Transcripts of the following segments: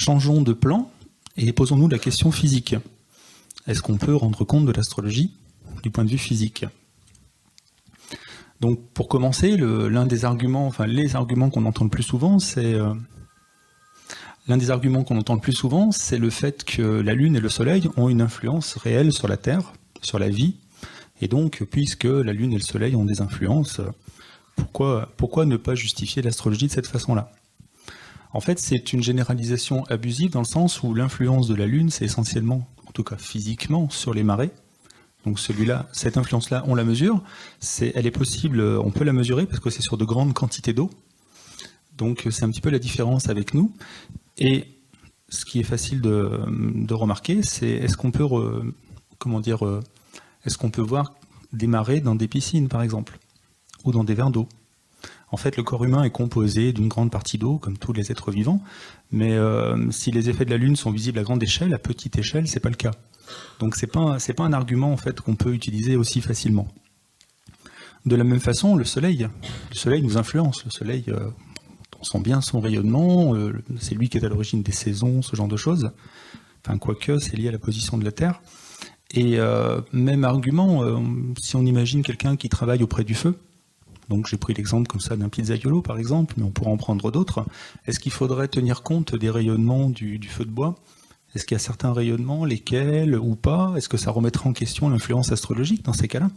changeons de plan et posons-nous la question physique. Est-ce qu'on peut rendre compte de l'astrologie du point de vue physique? Donc pour commencer, l'un des arguments, enfin les arguments qu'on entend le plus souvent, c'est le fait que la Lune et le Soleil ont une influence réelle sur la Terre, sur la vie, et donc puisque la Lune et le Soleil ont des influences, pourquoi ne pas justifier l'astrologie de cette façon-là? En fait, c'est une généralisation abusive dans le sens où l'influence de la Lune, c'est essentiellement, en tout cas physiquement, sur les marées. Donc cette influence-là, on la mesure. Elle est possible, on peut la mesurer parce que c'est sur de grandes quantités d'eau. Donc c'est un petit peu la différence avec nous. Et ce qui est facile de remarquer, c'est est-ce qu'on peut, est-ce qu'on peut voir des marées dans des piscines, par exemple, ou dans des verres d'eau? En fait, le corps humain est composé d'une grande partie d'eau, comme tous les êtres vivants, mais si les effets de la Lune sont visibles à grande échelle, à petite échelle, c'est pas le cas. Donc c'est pas un argument en fait qu'on peut utiliser aussi facilement. De la même façon, le Soleil nous influence. Le Soleil, on sent bien son rayonnement, c'est lui qui est à l'origine des saisons, ce genre de choses. Enfin, quoique, c'est lié à la position de la Terre. Et même argument, si on imagine quelqu'un qui travaille auprès du feu, donc j'ai pris l'exemple comme ça d'un pizzaiolo par exemple, mais on pourra en prendre d'autres. Est-ce qu'il faudrait tenir compte des rayonnements du feu de bois? Est-ce qu'il y a certains rayonnements, lesquels ou pas? Est-ce que ça remettrait en question l'influence astrologique dans ces cas-là?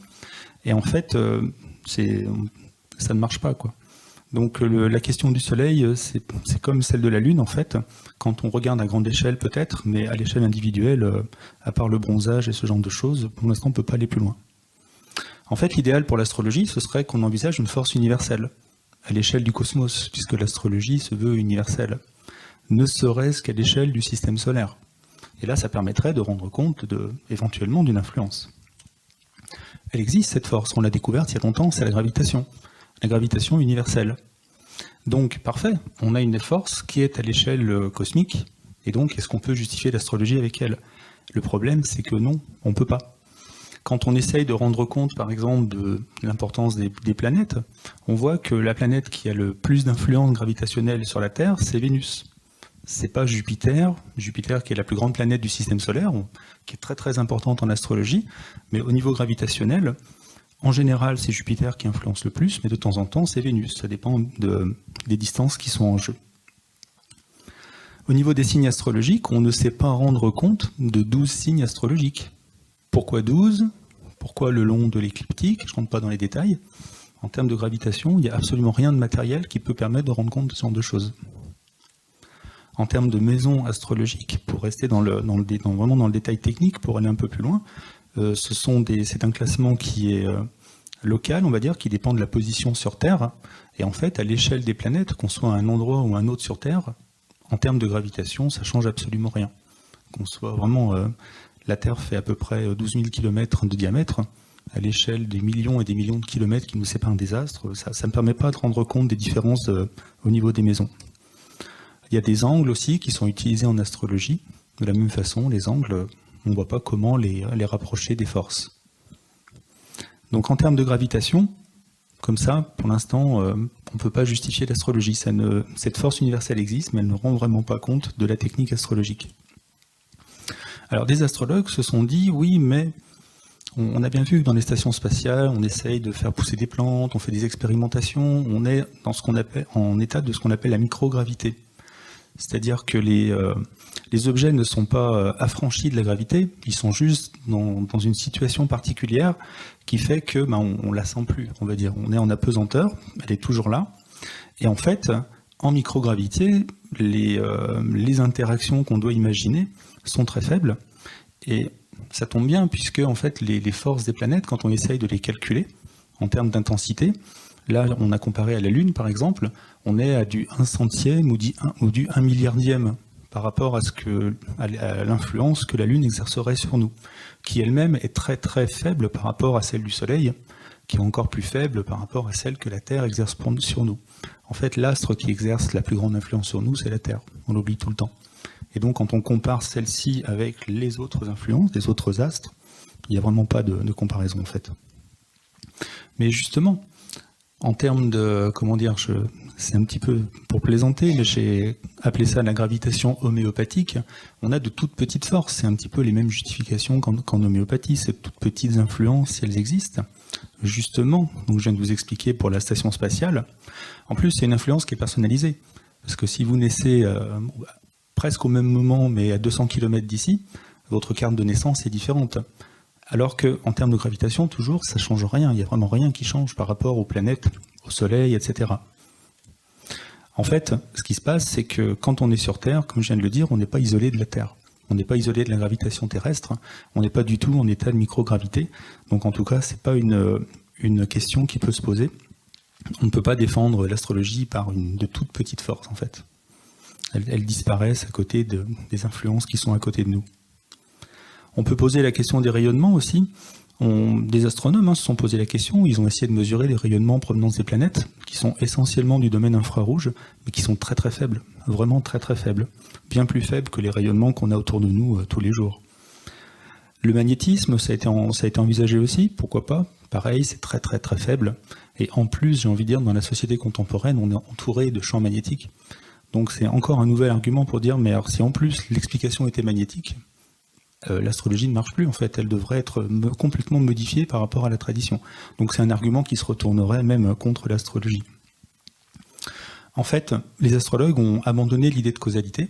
Et en fait, ça ne marche pas, quoi. Donc la question du Soleil, c'est comme celle de la Lune en fait, quand on regarde à grande échelle peut-être, mais à l'échelle individuelle, à part le bronzage et ce genre de choses, pour l'instant on ne peut pas aller plus loin. En fait, l'idéal pour l'astrologie, ce serait qu'on envisage une force universelle, à l'échelle du cosmos, puisque l'astrologie se veut universelle, ne serait-ce qu'à l'échelle du système solaire. Et là, ça permettrait de rendre compte éventuellement d'une influence. Elle existe, cette force, on l'a découverte il y a longtemps, c'est la gravitation universelle. Donc, parfait, on a une force qui est à l'échelle cosmique, et donc, est-ce qu'on peut justifier l'astrologie avec elle? Le problème, c'est que non, on ne peut pas. Quand on essaye de rendre compte, par exemple, de l'importance des planètes, on voit que la planète qui a le plus d'influence gravitationnelle sur la Terre, c'est Vénus. C'est pas Jupiter qui est la plus grande planète du système solaire, qui est très très importante en astrologie, mais au niveau gravitationnel, en général, c'est Jupiter qui influence le plus, mais de temps en temps, c'est Vénus. Ça dépend des distances qui sont en jeu. Au niveau des signes astrologiques, on ne sait pas rendre compte de 12 signes astrologiques. Pourquoi 12? Pourquoi le long de l'écliptique? Je ne rentre pas dans les détails. En termes de gravitation, il n'y a absolument rien de matériel qui peut permettre de rendre compte de ce genre de choses. En termes de maison astrologique, pour rester vraiment dans le détail technique, pour aller un peu plus loin, c'est un classement qui est local, on va dire, qui dépend de la position sur Terre. Et en fait, à l'échelle des planètes, qu'on soit à un endroit ou à un autre sur Terre, en termes de gravitation, ça ne change absolument rien. Qu'on soit vraiment... la Terre fait à peu près 12 000 km de diamètre. À l'échelle des millions et des millions de kilomètres qui nous séparent des astres, ça ne permet pas de rendre compte des différences au niveau des maisons. Il y a des angles aussi qui sont utilisés en astrologie. De la même façon, les angles, on ne voit pas comment les rapprocher des forces. Donc en termes de gravitation, comme ça, pour l'instant, on ne peut pas justifier l'astrologie. Cette force universelle existe, mais elle ne rend vraiment pas compte de la technique astrologique. Alors des astrologues se sont dit, oui, mais on a bien vu que dans les stations spatiales, on essaye de faire pousser des plantes, on fait des expérimentations, on est en état de ce qu'on appelle la microgravité. C'est-à-dire que les objets ne sont pas affranchis de la gravité, ils sont juste dans une situation particulière qui fait que on la sent plus, on va dire. On est en apesanteur, elle est toujours là. Et en fait, en microgravité, les interactions qu'on doit imaginer sont très faibles. Et ça tombe bien, puisque en fait, les forces des planètes, quand on essaye de les calculer en termes d'intensité, là, on a comparé à la Lune, par exemple, on est à du 1 centième ou du 1 milliardième par rapport à l'influence que la Lune exercerait sur nous, qui elle-même est très très faible par rapport à celle du Soleil, qui est encore plus faible par rapport à celle que la Terre exerce sur nous. En fait, l'astre qui exerce la plus grande influence sur nous, c'est la Terre. On l'oublie tout le temps. Et donc, quand on compare celle-ci avec les autres influences, les autres astres, il n'y a vraiment pas de comparaison, en fait. Mais justement, En termes de, comment dire, c'est un petit peu pour plaisanter, mais j'ai appelé ça la gravitation homéopathique. On a de toutes petites forces, c'est un petit peu les mêmes justifications qu'en homéopathie, ces toutes petites influences, si elles existent. Justement, donc je viens de vous expliquer pour la station spatiale. En plus, c'est une influence qui est personnalisée. Parce que si vous naissez presque au même moment, mais à 200 km d'ici, votre carte de naissance est différente. Alors qu'en termes de gravitation, toujours, ça ne change rien. Il n'y a vraiment rien qui change par rapport aux planètes, au Soleil, etc. En fait, ce qui se passe, c'est que quand on est sur Terre, comme je viens de le dire, on n'est pas isolé de la Terre. On n'est pas isolé de la gravitation terrestre. On n'est pas du tout en état de microgravité. Donc en tout cas, ce n'est pas une question qui peut se poser. On ne peut pas défendre l'astrologie par de toutes petites forces, en fait. Elles disparaissent à côté des influences qui sont à côté de nous. On peut poser la question des rayonnements aussi. Des astronomes se sont posé la question, ils ont essayé de mesurer les rayonnements en provenance des planètes, qui sont essentiellement du domaine infrarouge, mais qui sont très très faibles, vraiment très très faibles, bien plus faibles que les rayonnements qu'on a autour de nous tous les jours. Le magnétisme, ça a été envisagé aussi, pourquoi pas, pareil, c'est très très très faible, et en plus, j'ai envie de dire, dans la société contemporaine, on est entouré de champs magnétiques, donc c'est encore un nouvel argument pour dire, mais alors si en plus l'explication était magnétique, l'astrologie ne marche plus, en fait, elle devrait être complètement modifiée par rapport à la tradition. Donc c'est un argument qui se retournerait même contre l'astrologie. En fait, les astrologues ont abandonné l'idée de causalité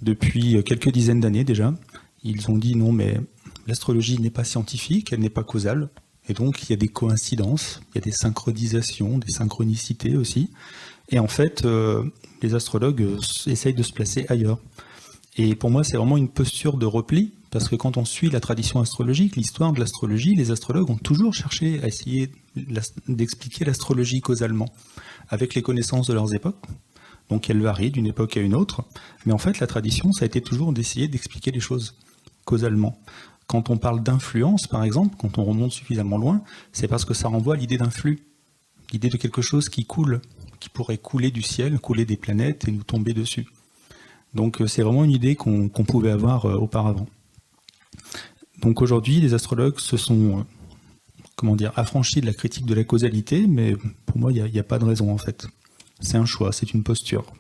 depuis quelques dizaines d'années déjà. Ils ont dit non, mais l'astrologie n'est pas scientifique, elle n'est pas causale, et donc il y a des coïncidences, il y a des synchronisations, des synchronicités aussi, et en fait, les astrologues essayent de se placer ailleurs. Et pour moi, c'est vraiment une posture de repli, parce que quand on suit la tradition astrologique, l'histoire de l'astrologie, les astrologues ont toujours cherché à essayer d'expliquer l'astrologie causalement, avec les connaissances de leurs époques. Donc elles varient d'une époque à une autre, mais en fait la tradition, ça a été toujours d'essayer d'expliquer les choses causalement. Quand on parle d'influence, par exemple, quand on remonte suffisamment loin, c'est parce que ça renvoie à l'idée d'un flux, l'idée de quelque chose qui coule, qui pourrait couler du ciel, couler des planètes et nous tomber dessus. Donc c'est vraiment une idée qu'on pouvait avoir auparavant. Donc aujourd'hui, les astrologues se sont affranchis de la critique de la causalité, mais pour moi, il n'y a pas de raison en fait. C'est un choix, c'est une posture.